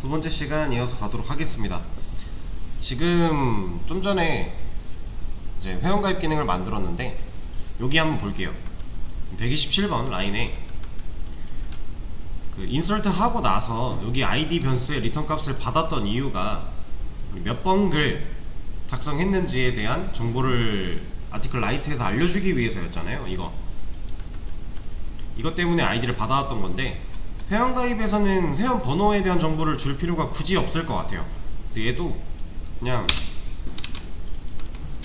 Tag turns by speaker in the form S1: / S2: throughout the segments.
S1: 두 번째 시간 이어서 가도록 하겠습니다. 지금 좀 전에 이제 회원가입 기능을 만들었는데 여기 한번 볼게요. 127번 라인에 그 인서트 하고 나서 여기 아이디 변수의 리턴 값을 받았던 이유가 몇 번 글 작성했는지에 대한 정보를 아티클 라이트에서 알려주기 위해서였잖아요. 이것 때문에 아이디를 받아왔던 건데, 회원가입에서는 회원 번호에 대한 정보를 줄 필요가 굳이 없을 것 같아요. 그래서 얘도 그냥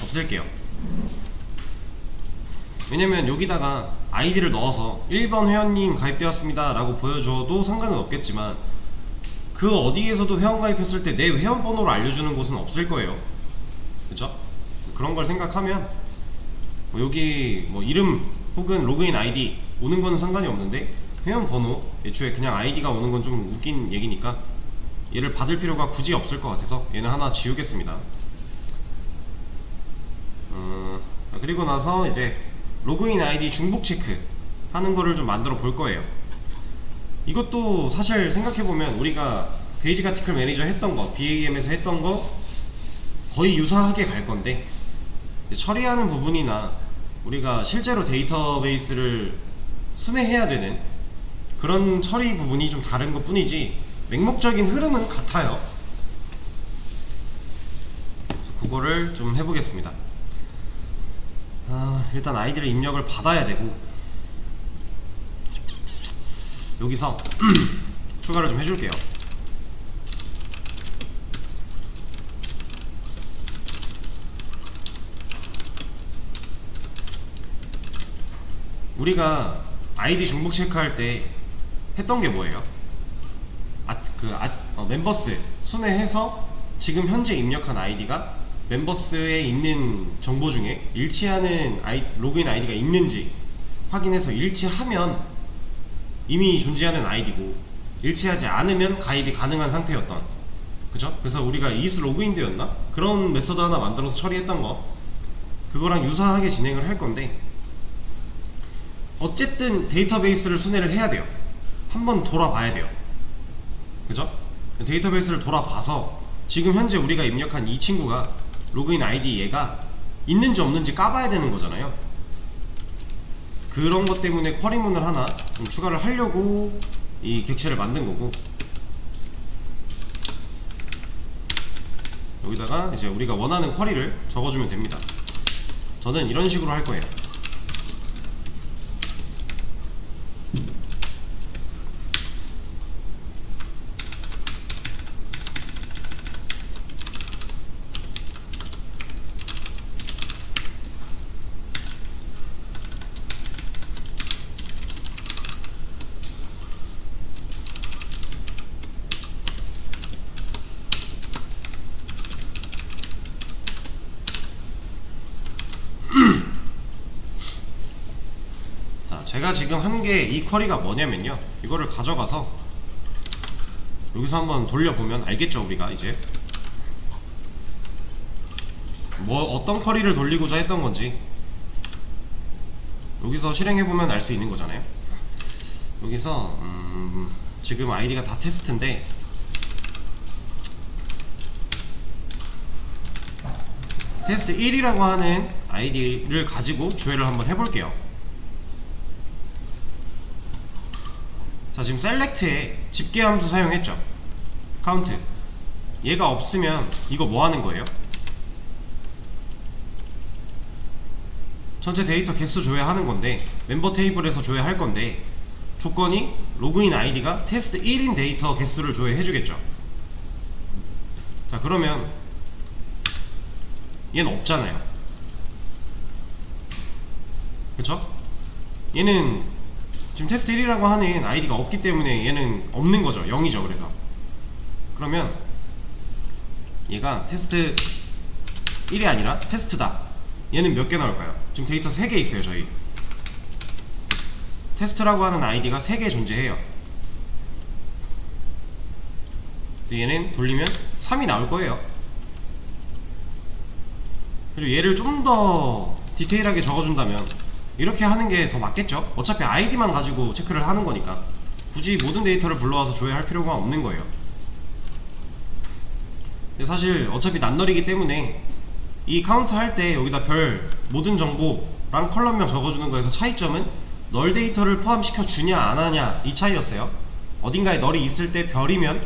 S1: 없앨게요. 왜냐면 여기다가 아이디를 넣어서 1번 회원님 가입되었습니다 라고 보여줘도 상관은 없겠지만, 그 어디에서도 회원가입했을 때 내 회원 번호를 알려주는 곳은 없을 거예요. 그쵸? 그런 걸 생각하면 여기 뭐 이름 혹은 로그인 아이디 오는 거는 상관이 없는데, 회원 번호, 애초에 그냥 아이디가 오는 건 좀 웃긴 얘기니까 얘를 받을 필요가 굳이 없을 것 같아서 얘는 하나 지우겠습니다. 그리고 나서 이제 로그인 아이디 중복 체크 하는 거를 좀 만들어 볼 거예요. 이것도 사실 생각해보면 우리가 베이직 아티클 매니저 했던 거, BAM에서 했던 거 거의 유사하게 갈 건데, 처리하는 부분이나 우리가 실제로 데이터베이스를 순회해야 되는 그런 처리 부분이 좀 다른 것 뿐이지 맹목적인 흐름은 같아요. 그거를 좀 해보겠습니다. 일단 아이디를 입력을 받아야 되고, 여기서 추가를 좀 해줄게요. 우리가 아이디 중복 체크할 때 했던 게 뭐예요? 멤버스 순회해서 지금 현재 입력한 아이디가 멤버스에 있는 정보 중에 일치하는 로그인 아이디가 있는지 확인해서 일치하면 이미 존재하는 아이디고, 일치하지 않으면 가입이 가능한 상태였던, 그죠? 그래서 우리가 is 로그인 되었나? 그런 메서드 하나 만들어서 처리했던 거, 그거랑 유사하게 진행을 할 건데, 어쨌든 데이터베이스를 순회를 해야 돼요. 한번 돌아봐야 돼요. 그죠? 데이터베이스를 돌아봐서 지금 현재 우리가 입력한 이 친구가 로그인 아이디 얘가 있는지 없는지 까봐야 되는 거잖아요. 그런 것 때문에 쿼리문을 하나 좀 추가를 하려고 이 객체를 만든 거고, 여기다가 이제 우리가 원하는 쿼리를 적어주면 됩니다. 저는 이런 식으로 할 거예요. 자, 제가 지금 한 게 이 쿼리가 뭐냐면요, 이거를 가져가서 여기서 한번 돌려보면 알겠죠. 우리가 이제 어떤 쿼리를 돌리고자 했던 건지 여기서 실행해보면 알 수 있는 거잖아요. 여기서 지금 아이디가 다 테스트인데, 테스트 1이라고 하는 아이디를 가지고 조회를 한번 해볼게요. 자, 지금 셀렉트에 집계 함수 사용했죠. 카운트. 얘가 없으면 이거 뭐 하는 거예요? 전체 데이터 개수 조회하는 건데, 멤버 테이블에서 조회할 건데, 조건이 로그인 아이디가 테스트 1인 데이터 개수를 조회해 주겠죠. 자, 그러면 얘는 없잖아요. 그쵸? 얘는 지금 테스트 1이라고 하는 아이디가 없기 때문에 얘는 없는 거죠. 0이죠. 그래서 그러면 얘가 테스트 1이 아니라 테스트다. 얘는 몇 개 나올까요? 지금 데이터 3개 있어요. 저희 테스트라고 하는 아이디가 3개 존재해요. 그래서 얘는 돌리면 3이 나올 거예요. 그리고 얘를 좀 더 디테일하게 적어준다면 이렇게 하는 게 더 맞겠죠? 어차피 아이디만 가지고 체크를 하는 거니까 굳이 모든 데이터를 불러와서 조회할 필요가 없는 거예요. 근데 사실 어차피 낱널이기 때문에 이 카운트 할 때 여기다 별 모든 정보랑 컬럼명 적어주는 거에서 차이점은 널 데이터를 포함시켜 주냐 안 하냐 이 차이였어요. 어딘가에 널이 있을 때 별이면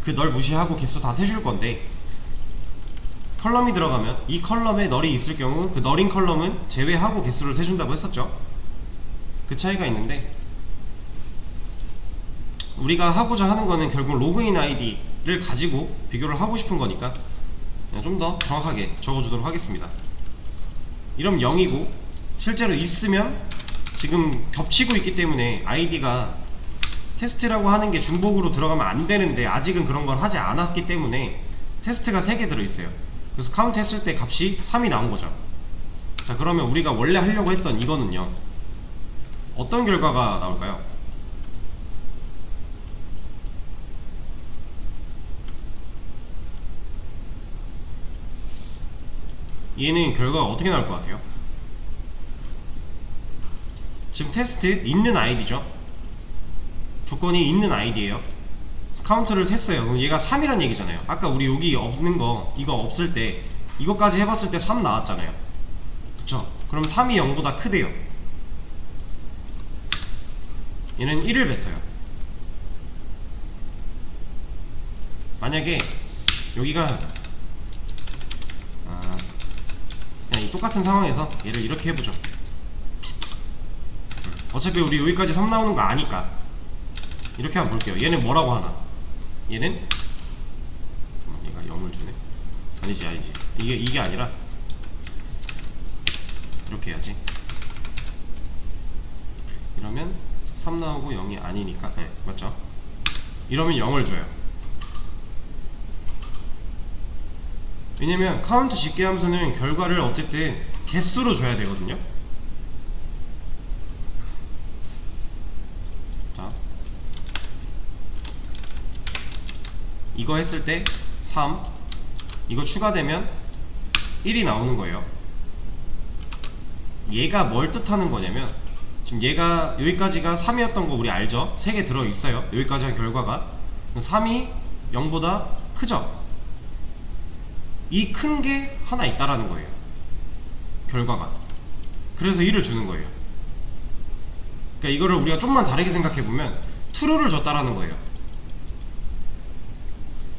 S1: 그 널 무시하고 개수 다 세줄 건데, 컬럼이 들어가면 이 컬럼에 널이 있을 경우 그 널인 컬럼은 제외하고 개수를 세준다고 했었죠. 그 차이가 있는데, 우리가 하고자 하는 거는 결국 로그인 아이디를 가지고 비교를 하고 싶은 거니까 좀 더 정확하게 적어주도록 하겠습니다. 이러면 0이고, 실제로 있으면 지금 겹치고 있기 때문에 아이디가 테스트라고 하는 게 중복으로 들어가면 안 되는데 아직은 그런 걸 하지 않았기 때문에 테스트가 3개 들어있어요. 그래서 카운트 했을 때 값이 3이 나온 거죠. 자, 그러면 우리가 원래 하려고 했던 이거는요, 어떤 결과가 나올까요? 얘는 결과가 어떻게 나올 것 같아요? 지금 테스트 있는 아이디죠. 조건이 있는 아이디예요. 카운트를 셌어요. 그럼 얘가 3이란 얘기잖아요. 아까 우리 여기 없는 거, 이거 없을 때 이거까지 해봤을 때 3 나왔잖아요. 그쵸? 그럼 3이 0보다 크대요. 얘는 1을 뱉어요. 만약에 여기가 그냥 이 똑같은 상황에서 얘를 이렇게 해보죠. 어차피 우리 여기까지 3 나오는 거 아니까 이렇게 한번 볼게요. 얘는 뭐라고 하나? 얘는 얘가 0을 주네. 아니지 이게 아니라 이렇게 해야지. 이러면 3 나오고 0이 아니니까, 네, 맞죠? 이러면 0을 줘요. 왜냐면 카운트 집계 함수는 결과를 어쨌든 개수로 줘야 되거든요. 자, 이거 했을 때 3, 이거 추가되면 1이 나오는 거예요. 얘가 뭘 뜻하는 거냐면, 지금 얘가 여기까지가 3이었던 거 우리 알죠? 3개 들어있어요. 여기까지 한 결과가 3이 0보다 크죠? 이 큰 게 하나 있다라는 거예요, 결과가. 그래서 1을 주는 거예요. 그러니까 이거를 우리가 좀만 다르게 생각해보면 true를 줬다라는 거예요.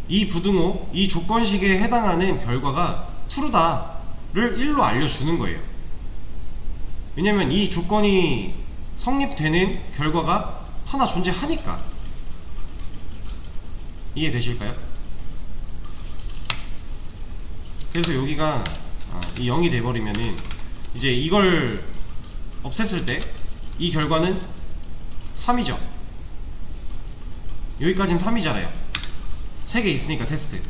S1: 이 부등호, 이 조건식에 해당하는 결과가 true다를 1로 알려주는 거예요. 왜냐면 이 조건이 성립되는 결과가 하나 존재하니까. 이해되실까요? 그래서 여기가 이 0이 돼버리면은 이제 이걸 없앴을 때 이 결과는 3이죠. 여기까지는 3이잖아요. 3개 있으니까 테스트.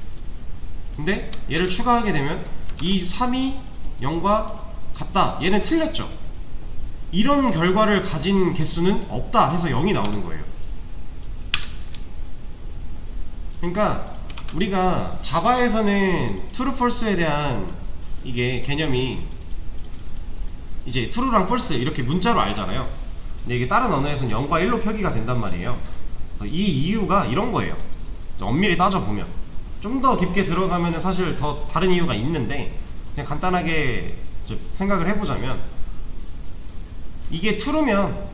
S1: 근데 얘를 추가하게 되면 이 3이 0과 같다, 얘는 틀렸죠. 이런 결과를 가진 개수는 없다 해서 0이 나오는 거예요. 그러니까 우리가 자바에서는 true, false에 대한 이게 개념이 이제 true랑 false 이렇게 문자로 알잖아요. 근데 이게 다른 언어에서는 0과 1로 표기가 된단 말이에요. 그래서 이 이유가 이런 거예요. 엄밀히 따져보면 좀 더 깊게 들어가면 사실 더 다른 이유가 있는데, 그냥 간단하게 생각을 해보자면, 이게 true면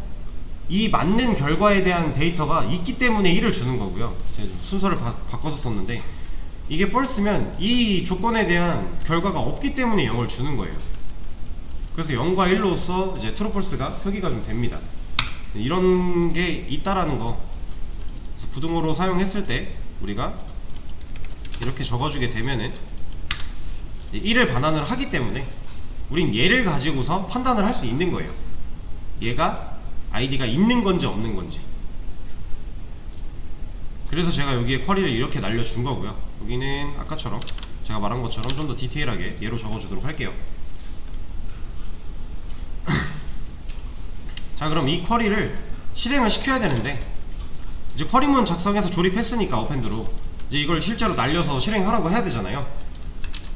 S1: 이 맞는 결과에 대한 데이터가 있기 때문에 1을 주는 거고요. 제가 순서를 바꿔서 썼는데, 이게 false면 이 조건에 대한 결과가 없기 때문에 0을 주는 거예요. 그래서 0과 1로서 이제 true, false가 표기가 좀 됩니다. 이런 게 있다라는 거. 그래서 부등호로 사용했을 때 우리가 이렇게 적어주게 되면은 1을 반환을 하기 때문에 우린 얘를 가지고서 판단을 할 수 있는 거예요. 얘가 아이디가 있는 건지 없는 건지. 그래서 제가 여기에 쿼리를 이렇게 날려준 거고요. 여기는 아까처럼 제가 말한 것처럼 좀 더 디테일하게 얘로 적어주도록 할게요. 자, 그럼 이 쿼리를 실행을 시켜야 되는데, 이제 쿼리문 작성해서 조립했으니까 어펜드로 이제 이걸 실제로 날려서 실행하라고 해야 되잖아요.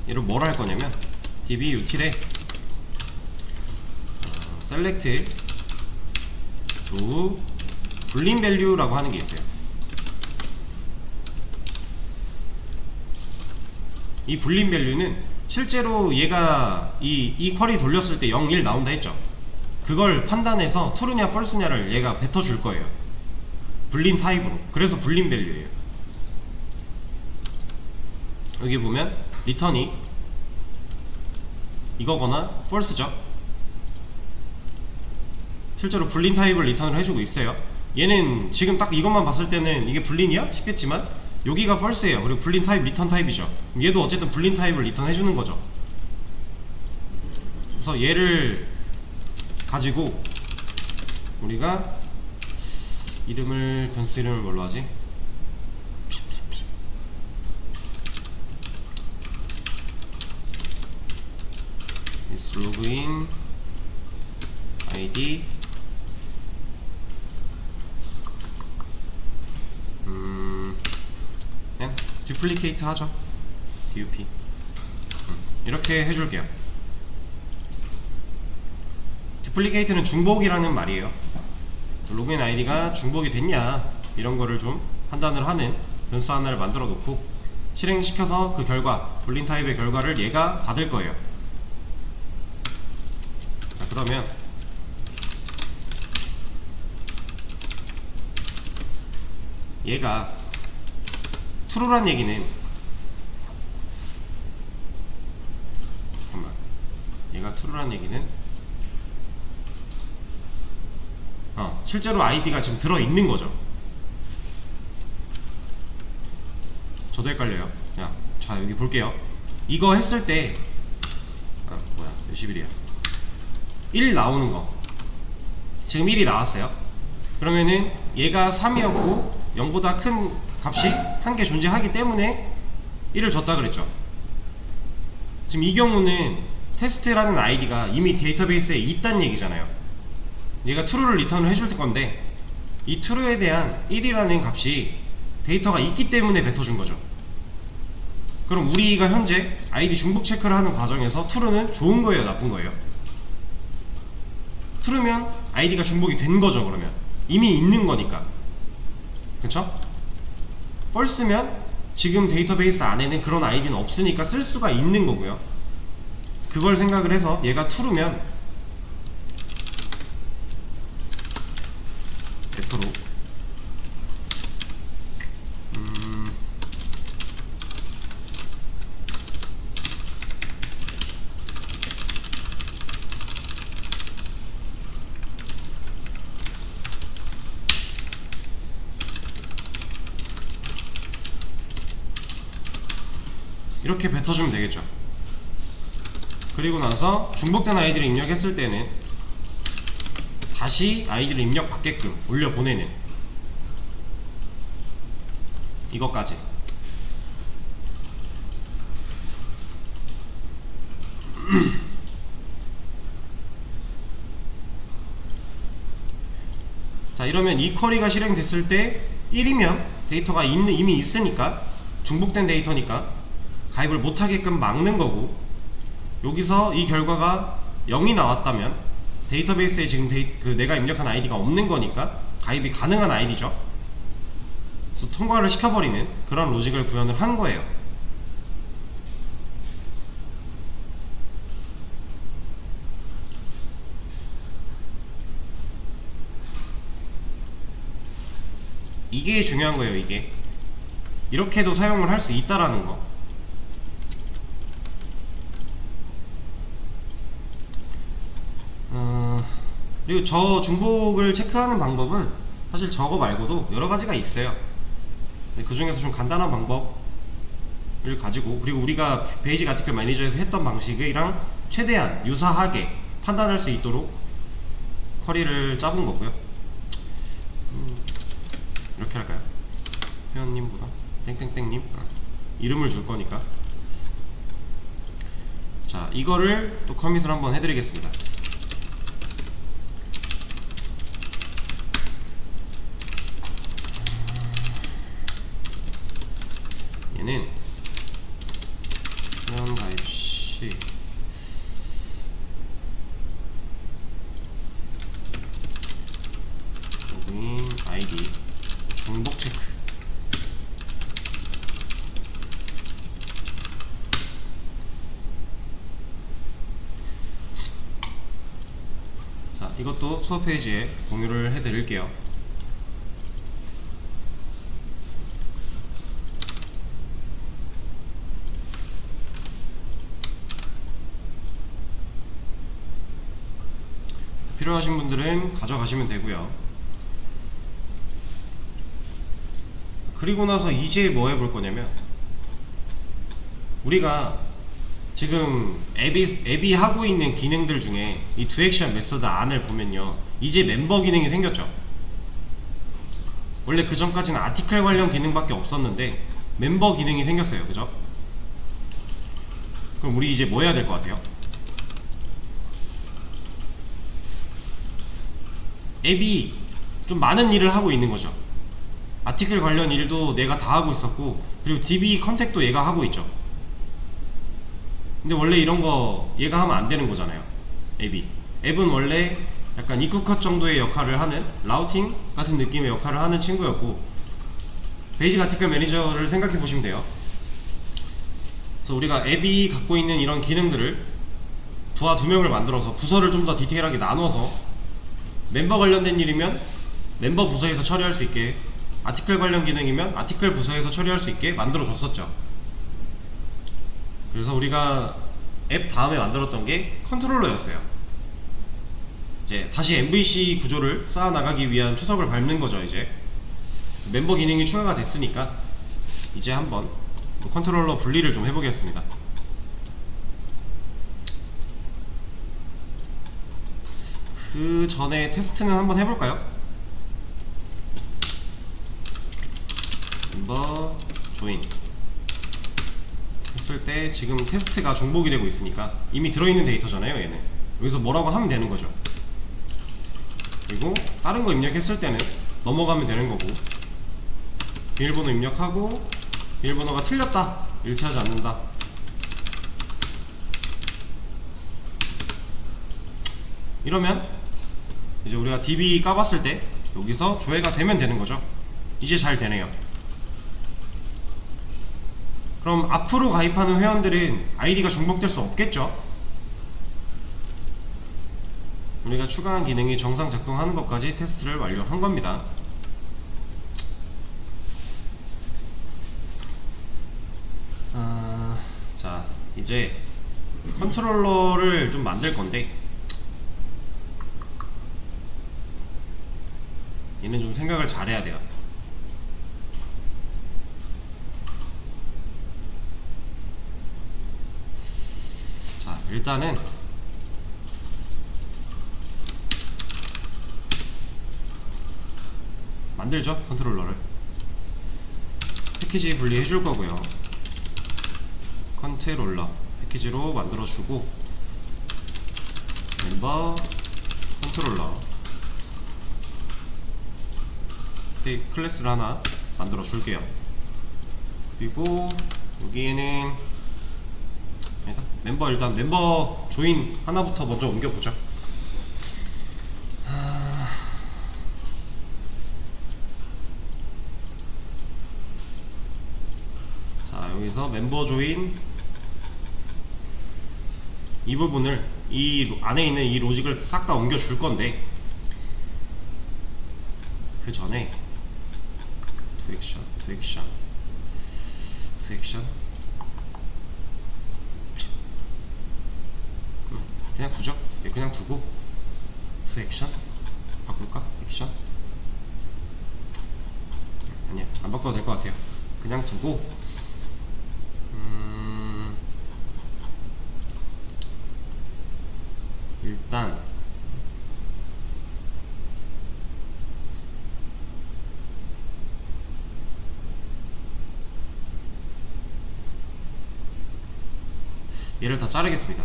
S1: 얘를 뭘 할 거냐면 db util에 select row boolean value라고 하는 게 있어요. 이 불린 밸류는 실제로 얘가 이 쿼리 돌렸을 때 0, 1 나온다 했죠. 그걸 판단해서 true냐 false냐를 얘가 뱉어줄 거예요. 불린 타입으로. 그래서 불린 밸류예요. 여기 보면 return이 이거거나 false죠. 실제로 불린 타입을 리턴을 해주고 있어요. 얘는 지금 딱 이것만 봤을 때는 이게 불린이야? 싶겠지만 여기가 false예요. 그리고 불린 타입, 리턴 타입이죠. 얘도 어쨌든 불린 타입을 리턴 해주는 거죠. 그래서 얘를 가지고 우리가 변수 이름을 뭘로 하지? is login id 그냥 duplicate 하죠. dup 이렇게 해줄게요. duplicate는 중복이라는 말이에요. 로그인 아이디가 중복이 됐냐 이런 거를 좀 판단을 하는 변수 하나를 만들어 놓고 실행시켜서 그 결과, 불린 타입의 결과를 얘가 받을 거예요. 자, 그러면 얘가 true란 얘기는, 잠깐만, 얘가 true란 얘기는 실제로 아이디가 지금 들어있는 거죠. 저도 헷갈려요. 자, 여기 볼게요. 이거 했을 때 뭐야, 몇십 일이야, 1 나오는 거 지금 1이 나왔어요. 그러면은 얘가 3이었고 0보다 큰 값이 한 개 존재하기 때문에 1을 줬다 그랬죠. 지금 이 경우는 테스트라는 아이디가 이미 데이터베이스에 있다는 얘기잖아요. 얘가 true를 리턴을 해줄 건데 이 true에 대한 1이라는 값이 데이터가 있기 때문에 뱉어준 거죠. 그럼 우리가 현재 아이디 중복 체크를 하는 과정에서 true는 좋은 거예요, 나쁜 거예요? true면 아이디가 중복이 된 거죠. 그러면 이미 있는 거니까, 그쵸? false면 지금 데이터베이스 안에는 그런 아이디는 없으니까 쓸 수가 있는 거고요. 그걸 생각을 해서 얘가 true면 F로 이렇게 뱉어주면 되겠죠. 그리고 나서 중복된 아이디를 입력했을 때는 다시 아이디를 입력받게끔 올려보내는 이것까지. 자, 이러면 이 쿼리가 실행됐을 때 1이면 데이터가 이미 있으니까, 중복된 데이터니까 가입을 못하게끔 막는 거고, 여기서 이 결과가 0이 나왔다면 데이터베이스에 지금 내가 입력한 아이디가 없는 거니까 가입이 가능한 아이디죠. 그래서 통과를 시켜버리는 그런 로직을 구현을 한 거예요. 이게 중요한 거예요. 이게 이렇게도 사용을 할 수 있다라는 거. 그리고 저 중복을 체크하는 방법은 사실 저거 말고도 여러 가지가 있어요. 그 중에서 좀 간단한 방법을 가지고, 그리고 우리가 베이직 아티클 매니저에서 했던 방식이랑 최대한 유사하게 판단할 수 있도록 쿼리를 짜본 거고요. 이렇게 할까요? 회원님보다 땡땡땡님 이름을 줄 거니까. 자, 이거를 또 커밋을 한번 해드리겠습니다. 얘는 회원 가입 시 로그인 아이디 중복 체크 이것도 수업 페이지에 공유를 해 드릴게요. 필요하신 분들은 가져가시면 되고요. 그리고 나서 이제 뭐 해볼 거냐면, 우리가 지금 앱이 하고 있는 기능들 중에 이 두액션 메서드 안을 보면요, 이제 멤버 기능이 생겼죠. 원래 그 전까지는 아티클 관련 기능밖에 없었는데 멤버 기능이 생겼어요. 그죠? 그럼 우리 이제 뭐 해야 될 것 같아요? 앱이 좀 많은 일을 하고 있는 거죠. 아티클 관련 일도 내가 다 하고 있었고, 그리고 DB 컨택도 얘가 하고 있죠. 근데 원래 이런 거 얘가 하면 안 되는 거잖아요. 앱은 원래 약간 입구 컷 정도의 역할을 하는, 라우팅 같은 느낌의 역할을 하는 친구였고, 베이직 아티클 매니저를 생각해 보시면 돼요. 그래서 우리가 앱이 갖고 있는 이런 기능들을 부하 2명을 만들어서 부서를 좀 더 디테일하게 나눠서 멤버 관련된 일이면 멤버 부서에서 처리할 수 있게, 아티클 관련 기능이면 아티클 부서에서 처리할 수 있게 만들어 줬었죠. 그래서 우리가 앱 다음에 만들었던 게 컨트롤러였어요. 이제 다시 MVC 구조를 쌓아 나가기 위한 초석을 밟는 거죠. 이제 멤버 기능이 추가가 됐으니까 이제 한번 컨트롤러 분리를 좀 해보겠습니다. 그 전에 테스트는 한번 해볼까요? 멤버 조인 했을 때 지금 테스트가 중복이 되고 있으니까 이미 들어있는 데이터잖아요. 얘는 여기서 뭐라고 하면 되는 거죠. 그리고 다른 거 입력했을 때는 넘어가면 되는 거고, 비밀번호 입력하고 비밀번호가 틀렸다, 일치하지 않는다, 이러면 이제 우리가 DB 까봤을 때 여기서 조회가 되면 되는 거죠. 이제 잘 되네요. 그럼 앞으로 가입하는 회원들은 아이디가 중복될 수 없겠죠. 우리가 추가한 기능이 정상 작동하는 것까지 테스트를 완료한 겁니다. 자, 이제 컨트롤러를 좀 만들 건데, 얘는 좀 생각을 잘 해야 돼요. 자, 일단은 만들죠. 컨트롤러를 패키지 분리해 줄 거고요. 컨트롤러 패키지로 만들어 주고, 멤버 컨트롤러 클래스를 하나 만들어 줄게요. 그리고 여기에는 멤버, 일단 멤버 조인 하나부터 먼저 옮겨보죠. 자, 여기서 멤버 조인 이 부분을, 이 안에 있는 이 로직을 싹 다 옮겨 줄 건데, 그 전에 투 액션 그냥 두죠. 그냥 두고 투 액션 바꿀까? 액션 아니야, 안 바꿔도 될 것 같아요. 그냥 두고 일단 얘를 다 자르겠습니다.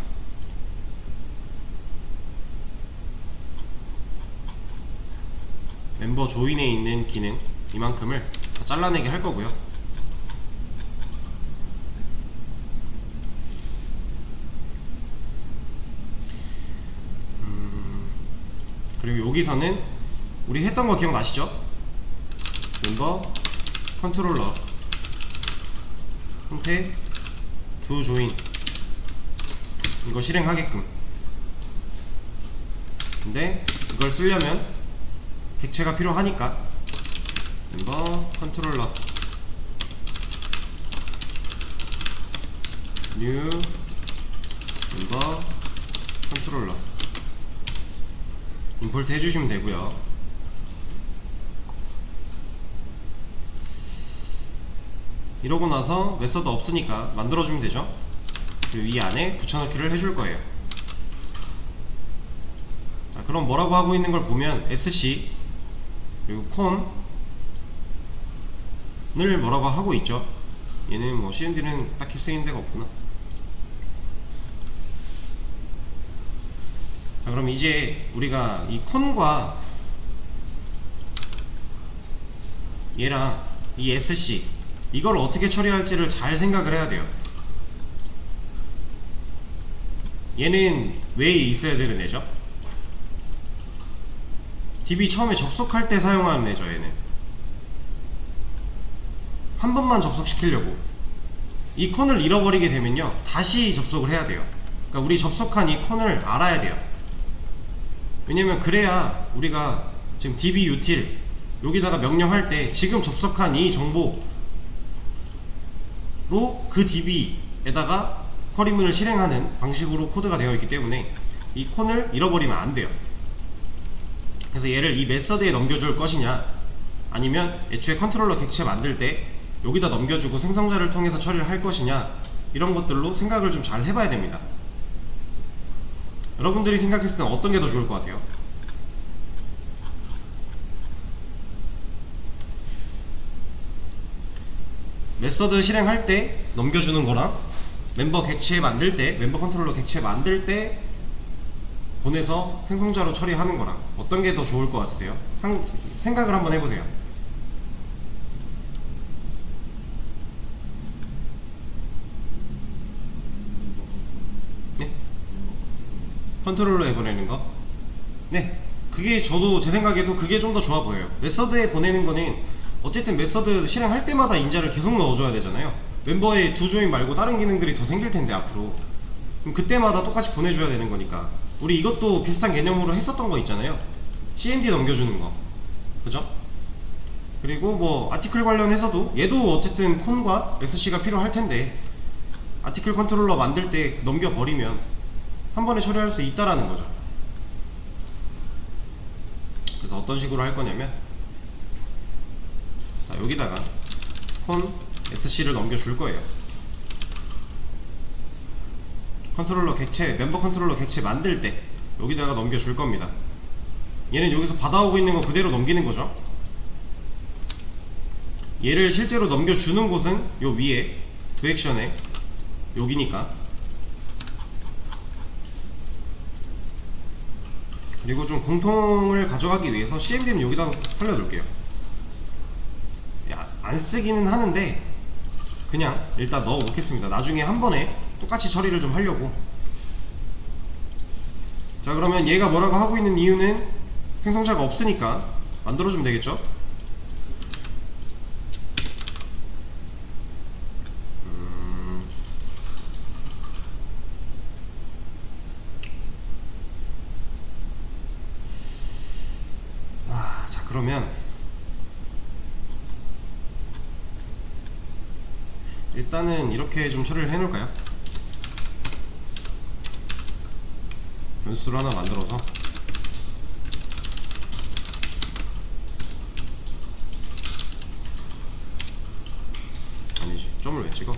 S1: 멤버 조인에 있는 기능 이만큼을 다 잘라내게 할 거고요. 그리고 여기서는 우리 했던 거 기억나시죠? 멤버 컨트롤러 형태 두 조인 이거 실행하게끔. 근데 그걸 쓰려면 객체가 필요하니까 멤버 컨트롤러 뉴 멤버 컨트롤러 임포트 해주시면 되고요. 이러고 나서 메서드 없으니까 만들어주면 되죠. 이 안에 붙여넣기를 해줄 거예요. 자, 그럼 뭐라고 하고 있는 걸 보면 sc 그리고 콘을 뭐라고 하고 있죠. 얘는 뭐 cmd는 딱히 쓰이는 데가 없구나. 자, 그럼 이제 우리가 이 콘과 얘랑 이 sc 이걸 어떻게 처리할지를 잘 생각을 해야 돼요. 얘는 왜 있어야 되는 애죠? DB 처음에 접속할 때 사용하는 애죠. 얘는 한 번만 접속시키려고. 이 콘을 잃어버리게 되면요 다시 접속을 해야 돼요. 그러니까 우리 접속한 이 콘을 알아야 돼요. 왜냐면 그래야 우리가 지금 DB util 여기다가 명령할 때 지금 접속한 이 정보로 그 DB에다가 쿼리문을 실행하는 방식으로 코드가 되어 있기 때문에 이 콘을 잃어버리면 안 돼요. 그래서 얘를 이 메서드에 넘겨줄 것이냐, 아니면 애초에 컨트롤러 객체 만들 때 여기다 넘겨주고 생성자를 통해서 처리를 할 것이냐, 이런 것들로 생각을 좀 잘 해봐야 됩니다. 여러분들이 생각했을 때 어떤 게 더 좋을 것 같아요? 메서드 실행할 때 넘겨주는 거랑 멤버 객체 만들 때, 멤버 컨트롤러 객체 만들 때 보내서 생성자로 처리하는 거랑 어떤 게 더 좋을 것 같으세요? 생각을 한번 해보세요. 네? 컨트롤러에 보내는 거? 네, 그게 저도 제 생각에도 그게 좀 더 좋아 보여요. 메서드에 보내는 거는 어쨌든 메서드 실행할 때마다 인자를 계속 넣어줘야 되잖아요. 멤버의 두 조인 말고 다른 기능들이 더 생길 텐데 앞으로. 그럼 그때마다 똑같이 보내줘야 되는 거니까. 우리 이것도 비슷한 개념으로 했었던 거 있잖아요. cmd 넘겨주는 거, 그죠? 그리고 뭐 아티클 관련해서도 얘도 어쨌든 콘과 sc가 필요할 텐데 아티클 컨트롤러 만들 때 넘겨버리면 한 번에 처리할 수 있다라는 거죠. 그래서 어떤 식으로 할 거냐면, 자, 여기다가 콘 sc를 넘겨줄 거예요. 컨트롤러 객체, 멤버 컨트롤러 객체 만들 때 여기다가 넘겨줄 겁니다. 얘는 여기서 받아오고 있는 거 그대로 넘기는 거죠. 얘를 실제로 넘겨주는 곳은 요 위에 두 액션에 여기니까. 그리고 좀 공통을 가져가기 위해서 cmd는 여기다 살려둘게요. 안 쓰기는 하는데 그냥 일단 넣어 놓겠습니다. 나중에 한 번에 똑같이 처리를 좀 하려고. 자, 그러면 얘가 뭐라고 하고 있는 이유는 생성자가 없으니까 만들어주면 되겠죠? 자, 그러면 일단은 이렇게 좀 처리를 해 놓을까요? 변수를 하나 만들어서 아니지, 점을 왜 찍어?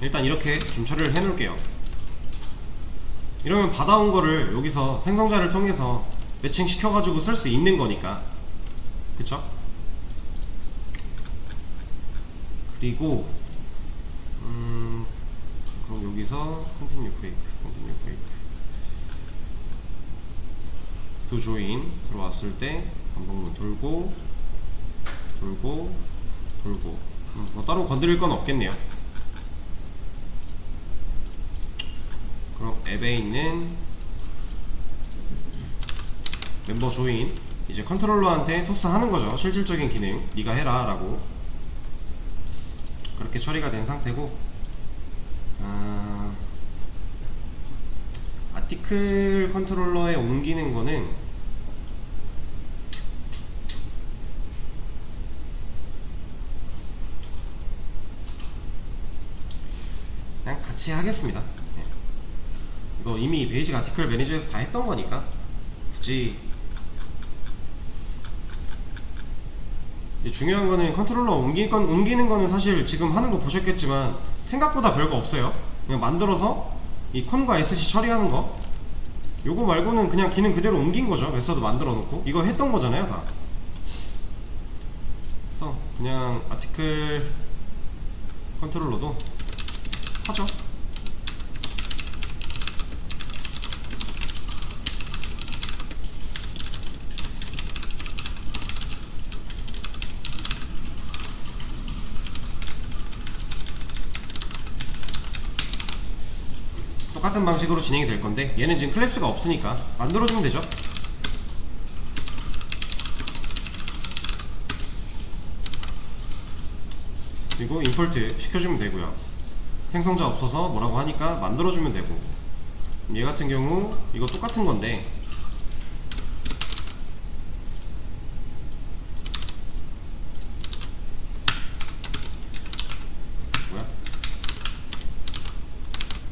S1: 일단 이렇게 좀 처리를 해 놓을게요. 이러면 받아온 거를 여기서 생성자를 통해서 매칭 시켜가지고 쓸 수 있는 거니까, 그쵸? 그리고 그럼 여기서 continue break to join 들어왔을 때 반복문 돌고 뭐 따로 건드릴 건 없겠네요. 그럼 앱에 있는 멤버 조인, 이제 컨트롤러한테 토스하는 거죠. 실질적인 기능 네가 해라 라고. 그렇게 처리가 된 상태고, 아티클 컨트롤러에 옮기는 거는 그냥 같이 하겠습니다. 예. 이거 이미 베이직 아티클 매니저에서 다 했던 거니까 굳이. 이제 중요한 거는 컨트롤러 옮기는 거는 사실 지금 하는 거 보셨겠지만 생각보다 별거 없어요. 그냥 만들어서 이 컨과 SC 처리하는 거, 요거 말고는 그냥 기능 그대로 옮긴 거죠. 메서드 만들어 놓고 이거 했던 거잖아요 다. 그래서 그냥 아티클 컨트롤러도 하죠. 똑같은 방식으로 진행이 될 건데, 얘는 지금 클래스가 없으니까 만들어주면 되죠. 그리고 임포트 시켜주면 되고요. 생성자 없어서 뭐라고 하니까 만들어주면 되고, 얘 같은 경우 이거 똑같은 건데, 뭐야?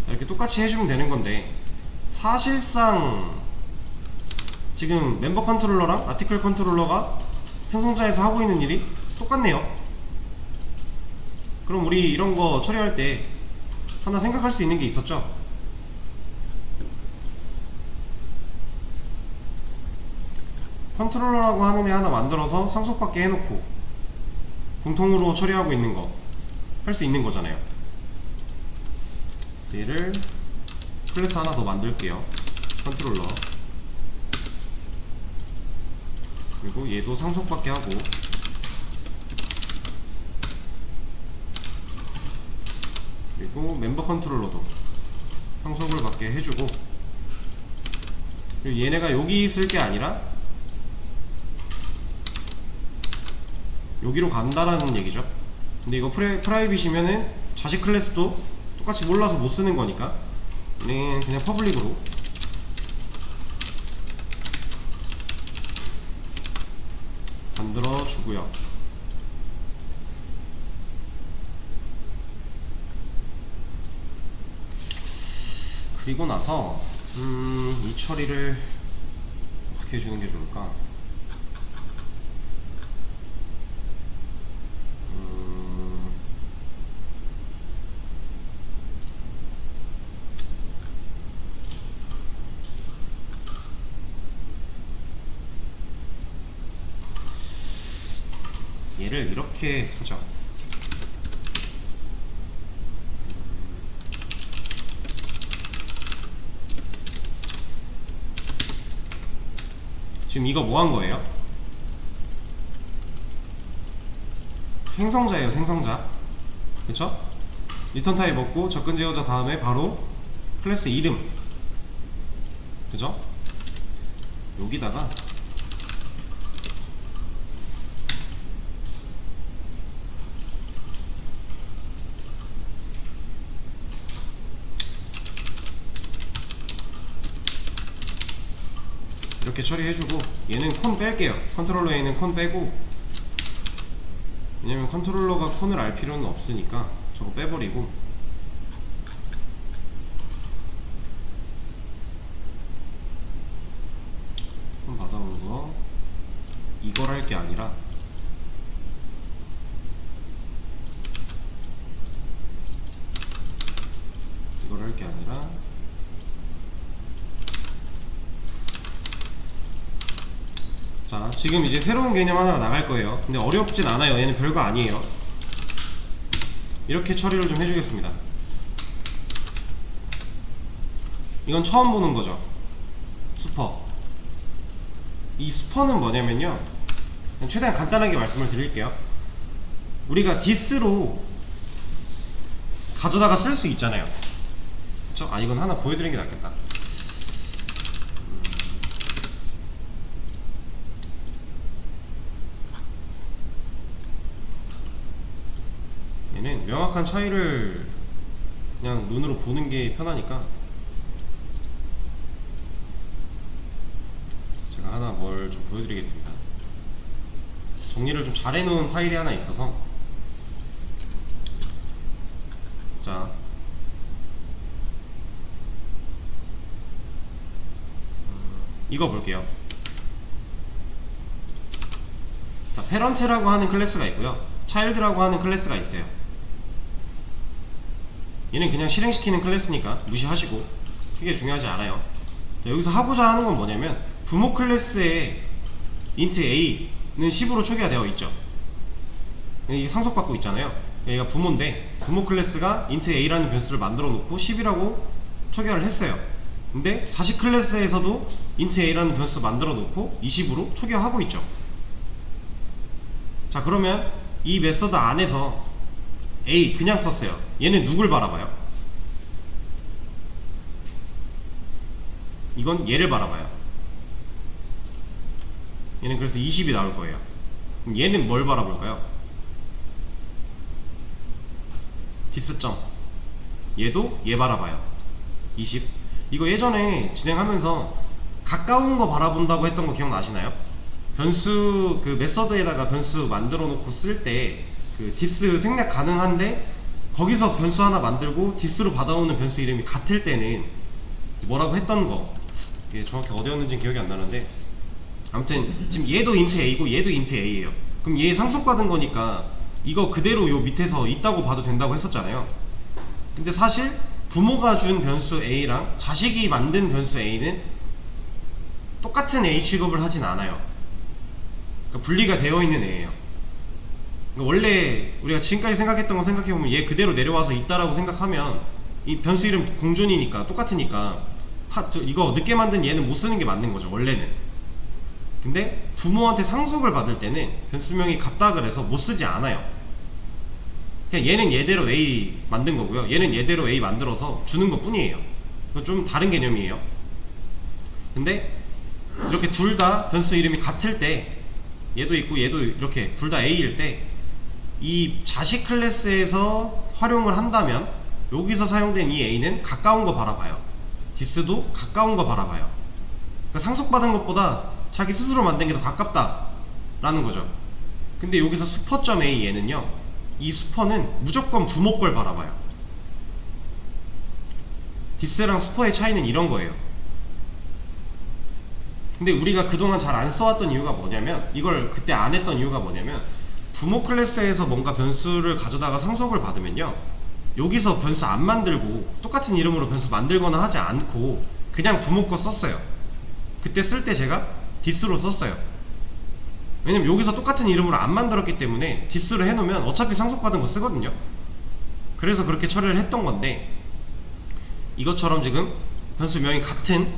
S1: 이렇게 똑같이 해주면 되는 건데, 사실상 지금 멤버 컨트롤러랑 아티클 컨트롤러가 생성자에서 하고 있는 일이 똑같네요. 그럼 우리 이런 거 처리할 때 하나 생각할 수 있는 게 있었죠. 컨트롤러라고 하는 애 하나 만들어서 상속받게 해놓고 공통으로 처리하고 있는 거 할 수 있는 거잖아요. 얘를 클래스 하나 더 만들게요. 컨트롤러. 그리고 얘도 상속받게 하고, 그리고 멤버 컨트롤러도 상속을 받게 해주고, 그리고 얘네가 여기 있을 게 아니라 여기로 간다라는 얘기죠. 근데 이거 프라이빗이면은 자식 클래스도 똑같이 몰라서 못 쓰는 거니까 얘는 그냥 퍼블릭으로 만들어 주고요. 그리고 나서 이 처리를 어떻게 해주는 게 좋을까? 얘를 이렇게 하죠. 지금 이거 뭐 한 거예요? 생성자예요, 생성자. 그쵸? 리턴 타입 없고 접근 제어자 다음에 바로 클래스 이름. 그죠? 여기다가 이렇게 처리해주고, 얘는 콘 뺄게요. 컨트롤러에 있는 콘 빼고, 왜냐면 컨트롤러가 콘을 알 필요는 없으니까 저거 빼버리고, 콘 받아온 거 이걸 할 게 아니라 이걸 할 게 아니라 자, 지금 이제 새로운 개념 하나가 나갈 거예요. 근데 어렵진 않아요. 얘는 별거 아니에요. 이렇게 처리를 좀 해주겠습니다. 이건 처음 보는 거죠. 스퍼. 이 스퍼는 뭐냐면요, 최대한 간단하게 말씀을 드릴게요. 우리가 디스로 가져다가 쓸 수 있잖아요. 그쵸? 아, 이건 하나 보여드리는 게 낫겠다. 얘는 명확한 차이를 그냥 눈으로 보는 게 편하니까 제가 하나 뭘 좀 보여드리겠습니다. 정리를 좀 잘 해놓은 파일이 하나 있어서, 자, 이거 볼게요. 자, 페런트라고 하는 클래스가 있고요, 차일드라고 하는 클래스가 있어요. 얘는 그냥 실행시키는 클래스니까 무시하시고 크게 중요하지 않아요. 자, 여기서 하고자 하는 건 뭐냐면, 부모 클래스에 int a는 10으로 초기화 되어 있죠. 이게 상속받고 있잖아요. 얘가 부모인데, 부모 클래스가 int a라는 변수를 만들어 놓고 10이라고 초기화를 했어요. 근데 자식 클래스에서도 int a라는 변수 만들어 놓고 20으로 초기화하고 있죠. 자, 그러면 이 메서드 안에서 a 그냥 썼어요. 얘는 누굴 바라봐요? 이건 얘를 바라봐요. 얘는 그래서 20이 나올 거예요. 그럼 얘는 뭘 바라볼까요? 디스점. 얘도 얘 바라봐요. 20. 이거 예전에 진행하면서 가까운 거 바라본다고 했던 거 기억나시나요? 변수, 그 메서드에다가 변수 만들어 놓고 쓸 때 그 디스 생략 가능한데 거기서 변수 하나 만들고 디스로 받아오는 변수 이름이 같을 때는 뭐라고 했던 거, 이게 정확히 어디였는지 기억이 안 나는데, 아무튼 지금 얘도 int a고 얘도 int a예요. 그럼 얘 상속받은 거니까 이거 그대로 요 밑에서 있다고 봐도 된다고 했었잖아요. 근데 사실 부모가 준 변수 a랑 자식이 만든 변수 a는 똑같은 a 취급을 하진 않아요. 그러니까 분리가 되어 있는 애예요. 그러니까 원래 우리가 지금까지 생각했던 거 생각해보면 얘 그대로 내려와서 있다라고 생각하면 이 변수 이름 공존이니까 똑같으니까 이거 늦게 만든 얘는 못 쓰는 게 맞는 거죠, 원래는. 근데 부모한테 상속을 받을 때는 변수명이 같다 그래서 못 쓰지 않아요. 그냥 얘는 얘대로 A 만든 거고요, 얘는 얘대로 A 만들어서 주는 것 뿐이에요. 좀 다른 개념이에요. 근데 이렇게 둘 다 변수 이름이 같을 때, 얘도 있고 얘도 이렇게 둘 다 A일 때, 이 자식 클래스에서 활용을 한다면 여기서 사용된 이 A는 가까운 거 바라봐요. 디스도 가까운 거 바라봐요. 그러니까 상속받은 것보다 자기 스스로 만든 게 더 가깝다 라는 거죠. 근데 여기서 슈퍼.a 얘는요, 이 슈퍼는 무조건 부모 걸 바라봐요. 디스랑 슈퍼의 차이는 이런 거예요. 근데 우리가 그동안 잘 안 써왔던 이유가 뭐냐면, 이걸 그때 안 했던 이유가 뭐냐면, 부모 클래스에서 뭔가 변수를 가져다가 상속을 받으면요, 여기서 변수 안 만들고 똑같은 이름으로 변수 만들거나 하지 않고 그냥 부모 거 썼어요. 그때 쓸 때 제가 디스로 썼어요. 왜냐면 여기서 똑같은 이름으로 안 만들었기 때문에 디스로 해놓으면 어차피 상속받은 거 쓰거든요. 그래서 그렇게 처리를 했던 건데, 이것처럼 지금 변수명이 같은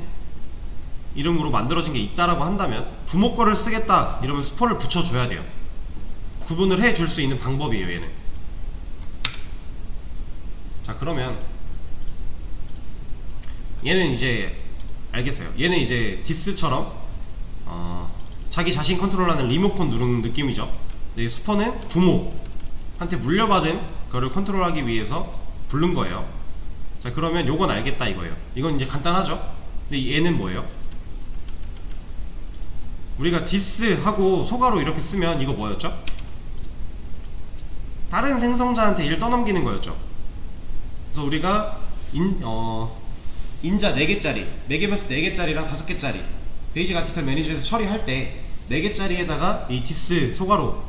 S1: 이름으로 만들어진 게 있다라고 한다면 부모 거를 쓰겠다 이러면 스포를 붙여줘야 돼요. 구분을 해줄 수 있는 방법이에요, 얘는. 자, 그러면 얘는 이제 알겠어요. 얘는 이제 디스처럼 자기 자신 컨트롤하는 리모컨 누르는 느낌이죠. 근데 스포는 부모한테 물려받은 거를 컨트롤하기 위해서 부른 거예요. 자, 그러면 요건 알겠다 이거예요. 이건 이제 간단하죠. 근데 얘는 뭐예요? 우리가 디스하고 소가로 이렇게 쓰면 이거 뭐였죠? 다른 생성자한테 일 떠넘기는 거였죠. 그래서 우리가 인자 4개짜리, 매개변수 4개짜리랑 5개짜리 베이직 아티클 매니저에서 처리할 때 4개짜리에다가 이 디스 소가로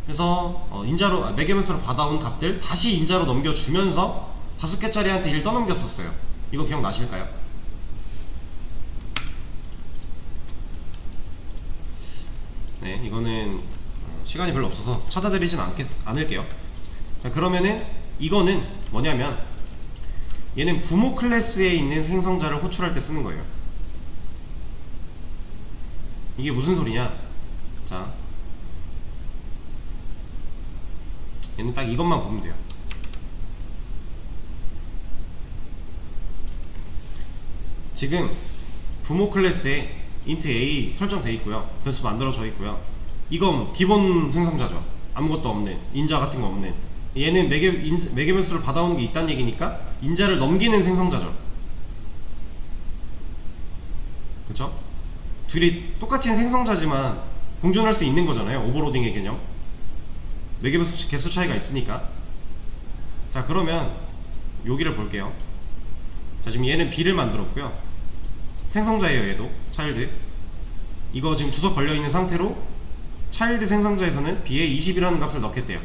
S1: 해서 인자로 매개변수로 받아온 값들 다시 인자로 넘겨주면서 5개짜리한테 일 떠넘겼었어요. 이거 기억나실까요? 네, 이거는 시간이 별로 없어서 찾아드리진 않을게요. 자, 그러면은 이거는 뭐냐면, 얘는 부모 클래스에 있는 생성자를 호출할 때 쓰는 거예요. 이게 무슨 소리냐? 자, 얘는 딱 이것만 보면 돼요. 지금 부모 클래스에 int a 설정되어 있고요. 변수 만들어져 있고요. 이건 기본 생성자죠. 아무것도 없는, 인자 같은 거 없는. 얘는 매개 변수를 받아오는 게 있다는 얘기니까 인자를 넘기는 생성자죠. 그쵸? 둘이 똑같은 생성자지만 공존할 수 있는 거잖아요. 오버로딩의 개념. 매개 변수 개수 차이가 있으니까. 자, 그러면 여기를 볼게요. 자, 지금 얘는 b를 만들었고요. 생성자예요. 얘도 차일드. 이거 지금 주석 걸려있는 상태로 차일드 생성자에서는 b에 20이라는 값을 넣겠대요.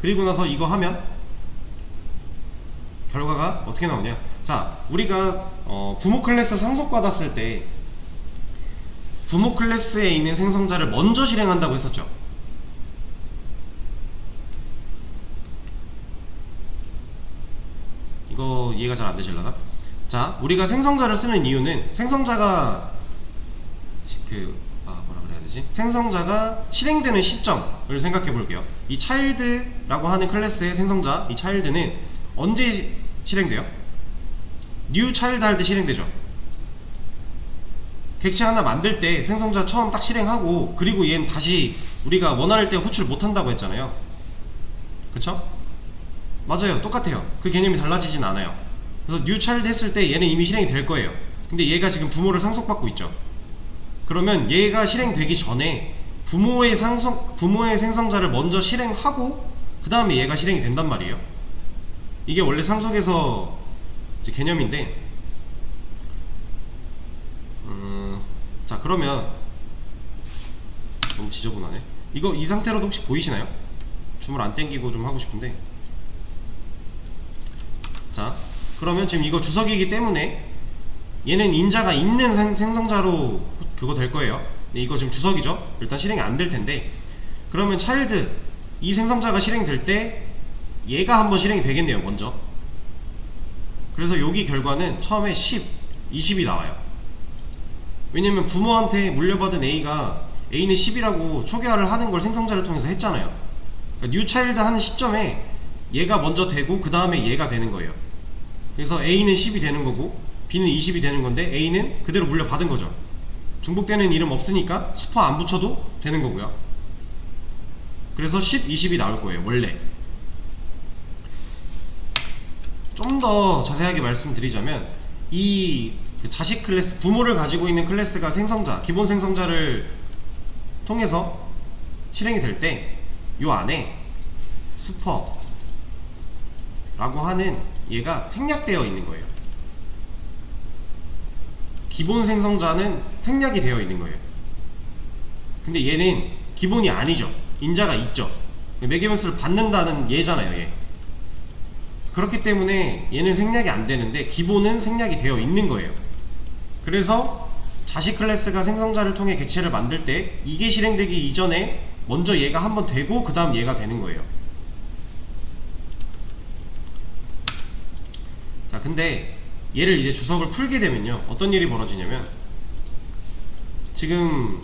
S1: 그리고 나서 이거 하면 결과가 어떻게 나오냐. 자, 우리가 부모 클래스 상속받았을 때 부모 클래스에 있는 생성자를 먼저 실행한다고 했었죠. 이거 이해가 잘 안되실라나? 자, 우리가 생성자를 쓰는 이유는 생성자가 뭐라 그래야 되지? 생성자가 실행되는 시점을 생각해 볼게요. 이 child라고 하는 클래스의 생성자, 이 child는 언제 실행돼요? new child 할 때 실행되죠. 객체 하나 만들 때 생성자 처음 딱 실행하고, 그리고 얘는 다시 우리가 원할 때 호출 못한다고 했잖아요. 그쵸? 맞아요. 똑같아요. 그 개념이 달라지진 않아요. 그래서 new child 했을 때 얘는 이미 실행이 될 거예요. 근데 얘가 지금 부모를 상속받고 있죠. 그러면 얘가 실행되기 전에 부모의 생성자를 먼저 실행하고 그 다음에 얘가 실행이 된단 말이에요. 이게 원래 상속에서 이제 개념인데, 자, 그러면 너무 지저분하네. 이거 이 상태로도 혹시 보이시나요? 줌을 안 땡기고 좀 하고 싶은데. 자, 그러면 지금 이거 주석이기 때문에 얘는 인자가 있는 생성자로 그거 될 거예요. 이거 지금 주석이죠. 일단 실행이 안 될 텐데, 그러면 차일드 이 생성자가 실행될 때 얘가 한번 실행이 되겠네요. 먼저. 그래서 여기 결과는 처음에 10, 20이 나와요. 왜냐면 부모한테 물려받은 A가 A는 10이라고 초기화를 하는 걸 생성자를 통해서 했잖아요. 그러니까 new child 하는 시점에 얘가 먼저 되고 그 다음에 얘가 되는 거예요. 그래서 A는 10이 되는 거고 B는 20이 되는 건데 A는 그대로 물려받은 거죠. 중복되는 이름 없으니까 스퍼 안 붙여도 되는 거고요. 그래서 10, 20이 나올 거예요. 원래. 좀 더 자세하게 말씀드리자면, 이 자식 클래스, 부모를 가지고 있는 클래스가 생성자, 기본 생성자를 통해서 실행이 될 때 요 안에 슈퍼 라고 하는 얘가 생략되어 있는 거예요. 기본 생성자는 생략이 되어 있는 거예요. 근데 얘는 기본이 아니죠. 인자가 있죠. 매개 변수를 받는다는 얘잖아요. 얘. 그렇기 때문에 얘는 생략이 안 되는데 기본은 생략이 되어 있는 거예요. 그래서 자식 클래스가 생성자를 통해 객체를 만들 때 이게 실행되기 이전에 먼저 얘가 한번 되고 그 다음 얘가 되는 거예요. 자, 근데 얘를 이제 주석을 풀게 되면요, 어떤 일이 벌어지냐면, 지금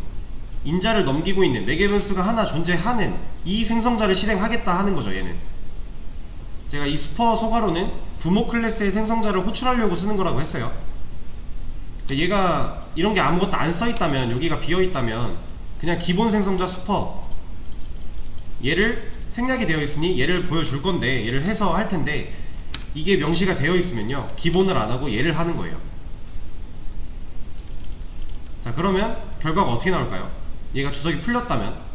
S1: 인자를 넘기고 있는 매개 변수가 하나 존재하는 이 생성자를 실행하겠다 하는 거죠. 얘는 제가 이 스퍼 소괄호는 부모 클래스의 생성자를 호출하려고 쓰는 거라고 했어요. 얘가 이런 게 아무것도 안 써있다면, 여기가 비어있다면 그냥 기본 생성자 스퍼 얘를 생략이 되어 있으니 얘를 보여줄 건데, 얘를 해서 할 텐데, 이게 명시가 되어 있으면요, 기본을 안 하고 얘를 하는 거예요. 자, 그러면 결과가 어떻게 나올까요? 얘가 주석이 풀렸다면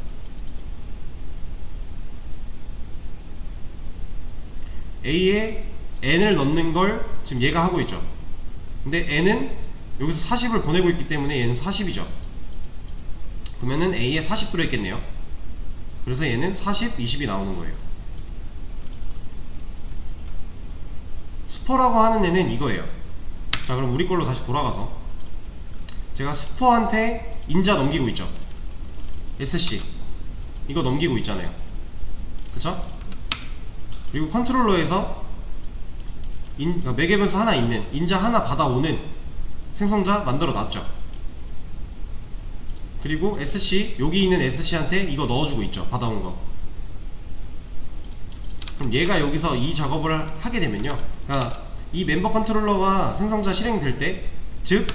S1: A에 n을 넣는 걸 지금 얘가 하고 있죠. 근데 n은 여기서 40을 보내고 있기 때문에 얘는 40이죠. 그러면은 A에 40 들어있겠네요. 그래서 얘는 40, 20이 나오는 거예요. 스퍼라고 하는 애는 이거예요. 자, 그럼 우리 걸로 다시 돌아가서 제가 스퍼한테 인자 넘기고 있죠. SC 이거 넘기고 있잖아요. 그쵸? 그리고 컨트롤러에서 그러니까 매개 변수 하나 있는, 인자 하나 받아오는 생성자 만들어 놨죠. 그리고 SC, 여기 있는 SC한테 이거 넣어주고 있죠. 받아온 거. 그럼 얘가 여기서 이 작업을 하게 되면요, 그러니까 이 멤버 컨트롤러가 생성자 실행될 때, 즉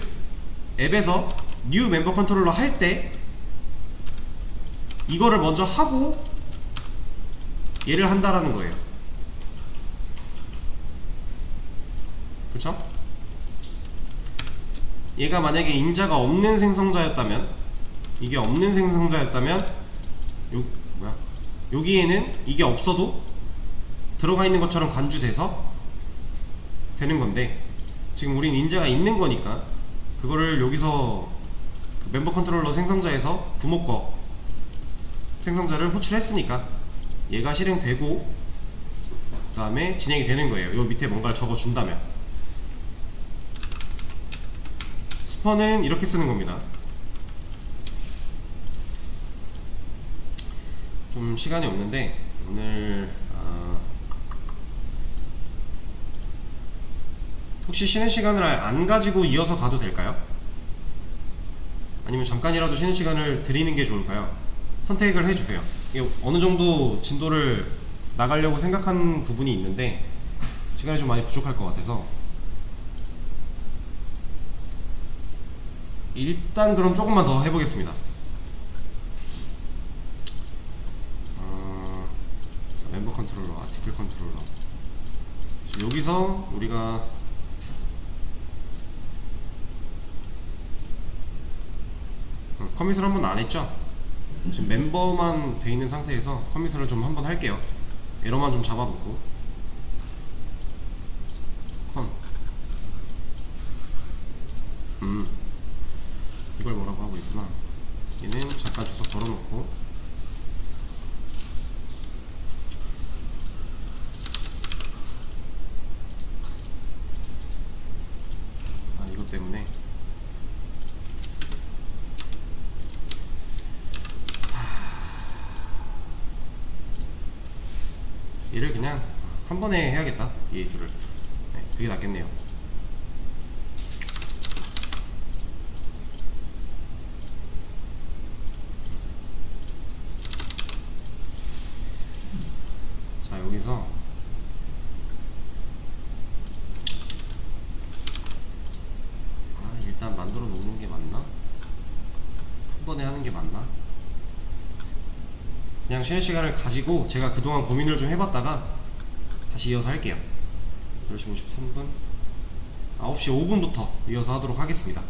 S1: 앱에서 뉴 멤버 컨트롤러 할 때 이거를 먼저 하고 얘를 한다라는 거예요. 그쵸? 얘가 만약에 인자가 없는 생성자였다면, 이게 없는 생성자였다면 여기에는 이게 없어도 들어가 있는 것처럼 간주돼서 되는 건데, 지금 우린 인자가 있는 거니까 그거를 여기서 그 멤버 컨트롤러 생성자에서 부모 거 생성자를 호출했으니까 얘가 실행되고 그 다음에 진행이 되는 거예요. 요 밑에 뭔가를 적어준다면. 스퍼는 이렇게 쓰는 겁니다. 좀 시간이 없는데 오늘 혹시 쉬는 시간을 안 가지고 이어서 가도 될까요? 아니면 잠깐이라도 쉬는 시간을 드리는 게 좋을까요? 선택을 해주세요. 이게 어느 정도 진도를 나가려고 생각한 부분이 있는데 시간이 좀 많이 부족할 것 같아서 일단 그럼 조금만 더 해보겠습니다. 멤버 컨트롤러, 아티클 컨트롤러. 여기서 우리가 커밋을 한번 안 했죠? 지금 멤버만 돼 있는 상태에서 커밋을 좀 한번 할게요. 에러만 좀 잡아놓고 컨 이걸 뭐라고 하고 있구나. 얘는 잠깐 주석 걸어놓고 이것 때문에 얘를 그냥 한 번에 해야겠다. 이 둘을. 네, 그게 낫겠네요. 자, 여기서 일단 만들어 놓는 게 맞나? 한 번에 하는 게 맞나? 그냥 쉬는 시간을 가지고 제가 그동안 고민을 좀 해봤다가 다시 이어서 할게요. 10시 53분 9시 5분부터 이어서 하도록 하겠습니다.